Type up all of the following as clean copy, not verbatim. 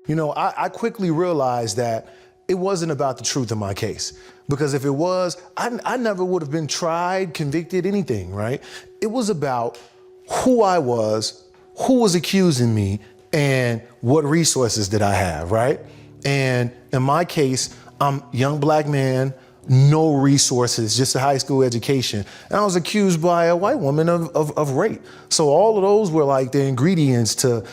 I quickly realized that it wasn't about the truth in my case. Because if it was, I never would have been tried, convicted, anything, right? It was about who I was, who was accusing me, and what resources did I have, right? And in my case, I'm a young black man, no resources, just a high school education. And I was accused by a white woman of rape. So all of those were like the ingredients to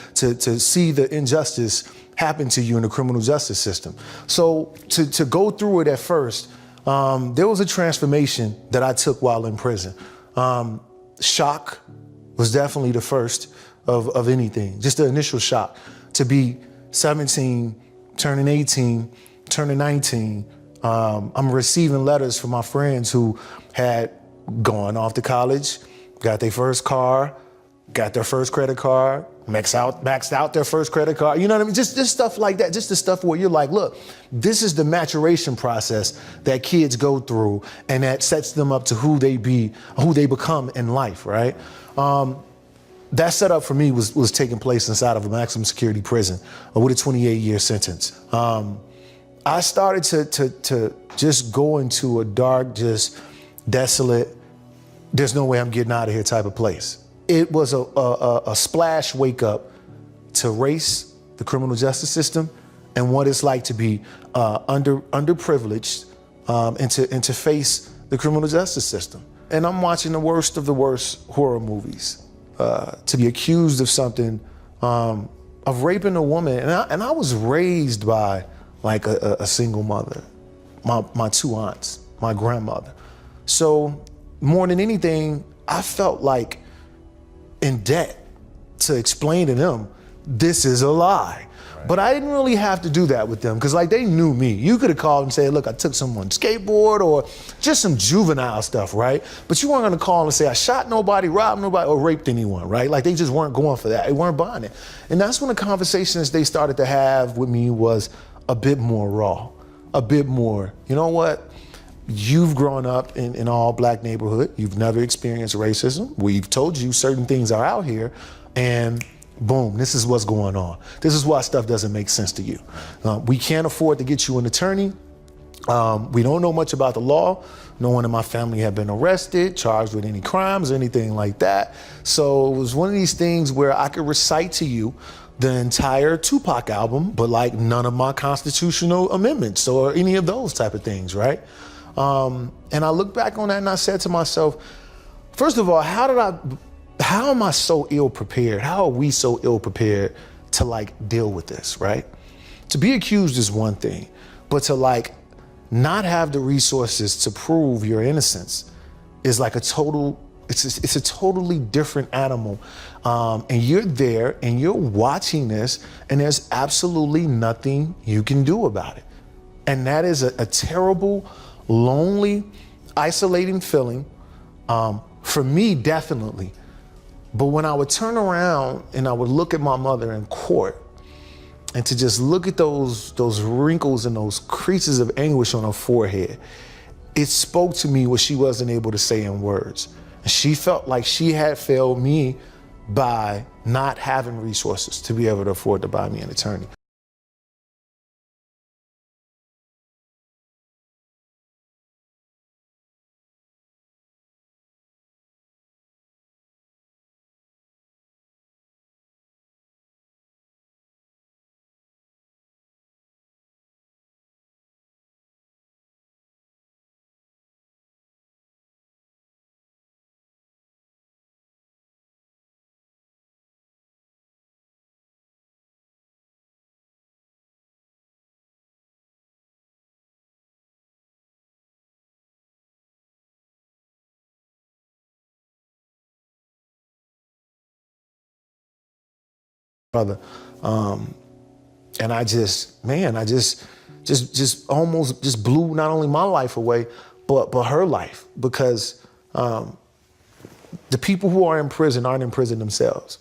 see the injustice happen to you in the criminal justice system. So to go through it at first, there was a transformation that I took while in prison. Shock was definitely the first of anything, just the initial shock to be 17, turning 18, turning 19. I'm receiving letters from my friends who had gone off to college, got their first car, got their first credit card, maxed out their first credit card. You know what I mean? Just stuff like that. Just the stuff where you're like, look, this is the maturation process that kids go through, and that sets them up to who they become in life, right? That setup for me was taking place inside of a maximum security prison with a 28-year sentence. I started to just go into a dark, just desolate, there's no way I'm getting out of here type of place. It was a splash wake up to race, the criminal justice system, and what it's like to be underprivileged and to face the criminal justice system. And I'm watching the worst of the worst horror movies. To be accused of something, of raping a woman, and I was raised by like a single mother, my two aunts, my grandmother. So more than anything, I felt like in debt to explain to them, this is a lie. Right. But I didn't really have to do that with them because like they knew me. You could have called and said, look, I took someone's skateboard or just some juvenile stuff, right? But you weren't gonna call and say, I shot nobody, robbed nobody, or raped anyone, right? Like they just weren't going for that. They weren't buying it. And that's when the conversations they started to have with me was a bit more raw, a bit more, you know what? You've grown up in an all black neighborhood. You've never experienced racism. We've told you certain things are out here, and boom, this is what's going on. This is why stuff doesn't make sense to you. We can't afford to get you an attorney. We don't know much about the law. No one in my family had been arrested, charged with any crimes or anything like that. So it was one of these things where I could recite to you the entire Tupac album, but like none of my constitutional amendments or any of those type of things, right? And I look back on that and I said to myself, first of all, how am I so ill prepared? How are we so ill prepared to like deal with this, right? To be accused is one thing, but to like not have the resources to prove your innocence is like it's a totally different animal. And you're there and you're watching this and there's absolutely nothing you can do about it. And that is a terrible, lonely, isolating feeling, for me, definitely. But when I would turn around and I would look at my mother in court and to just look at those wrinkles and those creases of anguish on her forehead, it spoke to me what she wasn't able to say in words. And she felt like she had failed me by not having resources to be able to afford to buy me an attorney. Brother, and I just almost blew not only my life away, but her life, because the people who are in prison aren't in prison themselves,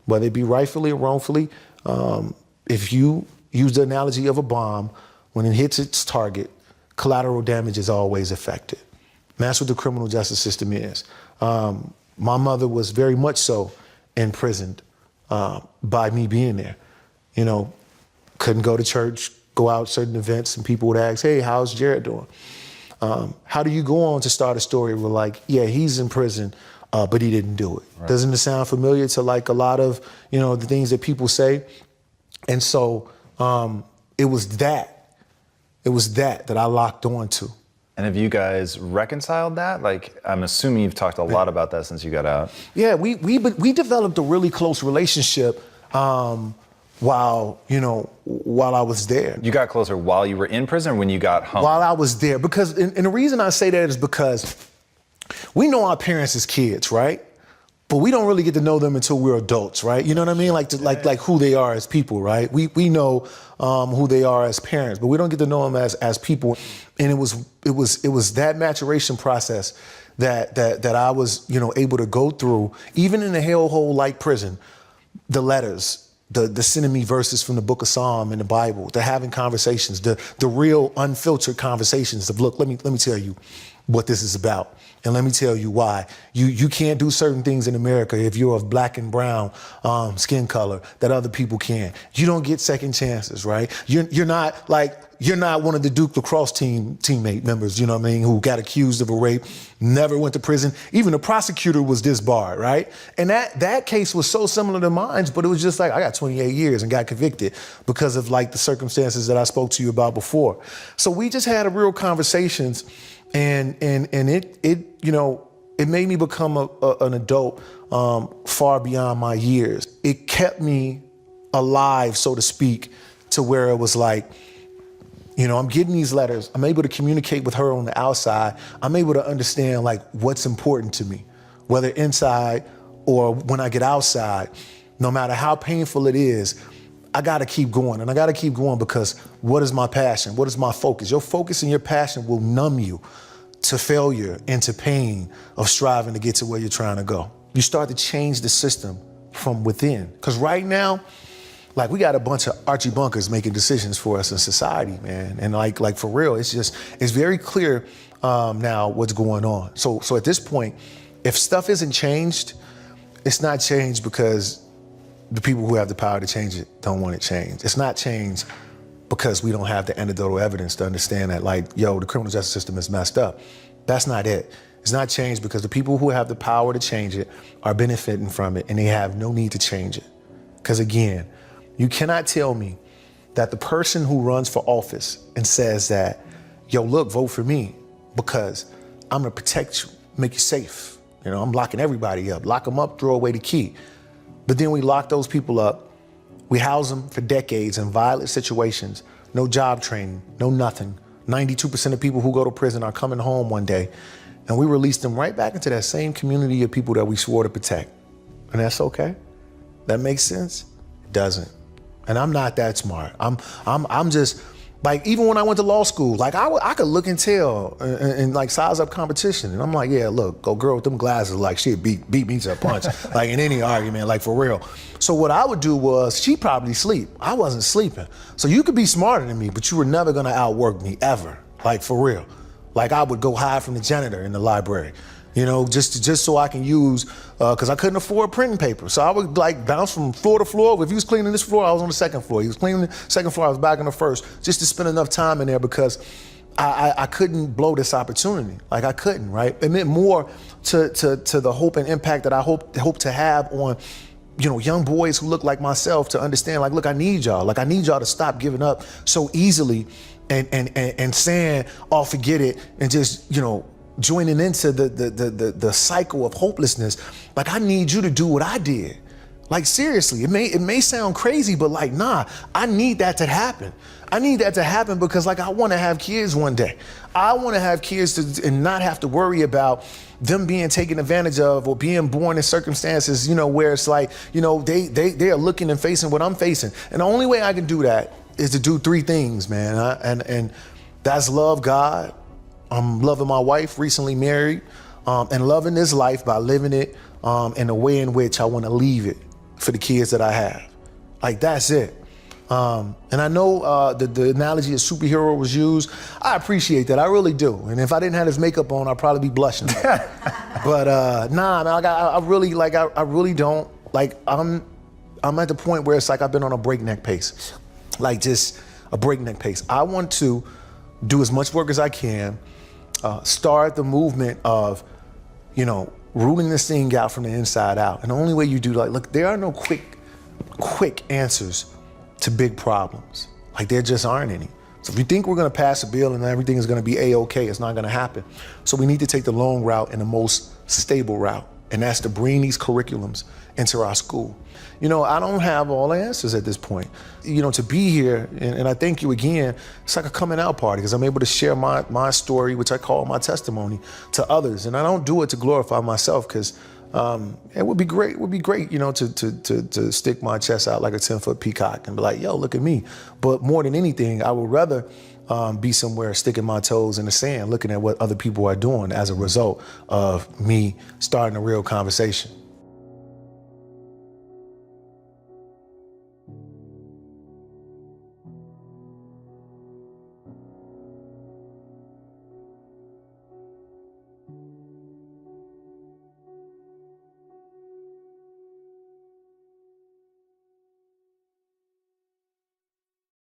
whether it be rightfully or wrongfully. If you use the analogy of a bomb, when it hits its target, collateral damage is always affected. And that's what the criminal justice system is. My mother was very much so imprisoned by me being there. You know, Couldn't go to church, go out certain events, and people would ask, hey, how's Jarrett doing? How do you go on to start a story where like, yeah, he's in prison, but he didn't do it? Right. Doesn't it sound familiar to like a lot of, the things that people say? And so it was that I locked on to. And have you guys reconciled that? Like, I'm assuming you've talked a lot about that since you got out. Yeah, we developed a really close relationship while I was there. You got closer while you were in prison or when you got home? While I was there, because, and the reason I say that is because we know our parents as kids, right? But we don't really get to know them until we're adults, right? You know what I mean? Like who they are as people, right? We know who they are as parents, but we don't get to know them as people. And it was that maturation process that I was able to go through, even in a hellhole like prison. The letters, the sending me verses from the Book of Psalm in the Bible, the having conversations, the real unfiltered conversations of, look, let me tell you what this is about. And let me tell you why. You can't do certain things in America if you're of black and brown skin color that other people can. You don't get second chances, right? You're not one of the Duke lacrosse teammate members, you know what I mean, who got accused of a rape, never went to prison. Even the prosecutor was disbarred, right? And that case was so similar to mine, but it was just like, I got 28 years and got convicted because of like the circumstances that I spoke to you about before. So we just had a real conversations. And it made me become an adult far beyond my years. It kept me alive, so to speak, to where it was like, I'm getting these letters. I'm able to communicate with her on the outside. I'm able to understand like what's important to me, whether inside or when I get outside. No matter how painful it is, I got to keep going. And I got to keep going because what is my passion? What is my focus? Your focus and your passion will numb you to failure and to pain of striving to get to where you're trying to go. You start to change the system from within. Because right now, like we got a bunch of Archie Bunkers making decisions for us in society, man. And like for real, it's very clear now what's going on. So at this point, if stuff isn't changed, it's not changed because the people who have the power to change it don't want it changed. It's not changed because we don't have the anecdotal evidence to understand that the criminal justice system is messed up. That's not it. It's not changed because the people who have the power to change it are benefiting from it and they have no need to change it. Because again, you cannot tell me that the person who runs for office and says that, look, vote for me because I'm gonna protect you, make you safe. I'm locking everybody up, lock them up, throw away the key. But then we lock those people up. We house them for decades in violent situations, no job training, no nothing. 92% of people who go to prison are coming home one day, and we release them right back into that same community of people that we swore to protect. And that's okay? That makes sense? It doesn't. And I'm not that smart. I'm just, like, even when I went to law school, like I could look and tell and like size up competition. And I'm like, yeah, look, go girl with them glasses, like she beat me to a punch, like in any argument, like for real. So what I would do was, she'd probably sleep. I wasn't sleeping. So you could be smarter than me, but you were never gonna outwork me ever, like for real. Like I would go hide from the janitor in the library, just so I can use, because I couldn't afford printing paper. So I would like bounce from floor to floor. If he was cleaning this floor, I was on the second floor. He was cleaning the second floor, I was back on the first, just to spend enough time in there because I couldn't blow this opportunity. Like I couldn't, right? It meant more to the hope and impact that I hope to have on young boys who look like myself to understand, like, look, I need y'all. Like I need y'all to stop giving up so easily and saying, oh, forget it, and just, joining into the cycle of hopelessness. Like I need you to do what I did. Like seriously, it may sound crazy, but like, nah, I need that to happen. I need that to happen because like I want to have kids one day. I want to have kids and not have to worry about them being taken advantage of or being born in circumstances, where it's like, they are looking and facing what I'm facing. And the only way I can do that is to do three things, man. And that's love God. I'm loving my wife, recently married, and loving this life by living it in a way in which I want to leave it for the kids that I have. Like, that's it. And I know the analogy of superhero was used. I appreciate that. I really do. And if I didn't have his makeup on, I'd probably be blushing. But nah, man, I really don't. Like, I'm at the point where it's like I've been on a breakneck pace. like just a breakneck pace. I want to do as much work as I can, start the movement of, rooting this thing out from the inside out. And the only way you do, look, there are no quick answers to big problems. Like, there just aren't any. So if you think we're gonna pass a bill and everything is gonna be A-okay, it's not gonna happen. So we need to take the long route and the most stable route, and that's to bring these curriculums into our school. I don't have all the answers at this point. To be here, and I thank you again, it's like a coming out party, because I'm able to share my story, which I call my testimony, to others. And I don't do it to glorify myself, because it would be great, to stick my chest out like a 10-foot peacock and be like, yo, look at me. But more than anything, I would rather be somewhere sticking my toes in the sand, looking at what other people are doing as a result of me starting a real conversation.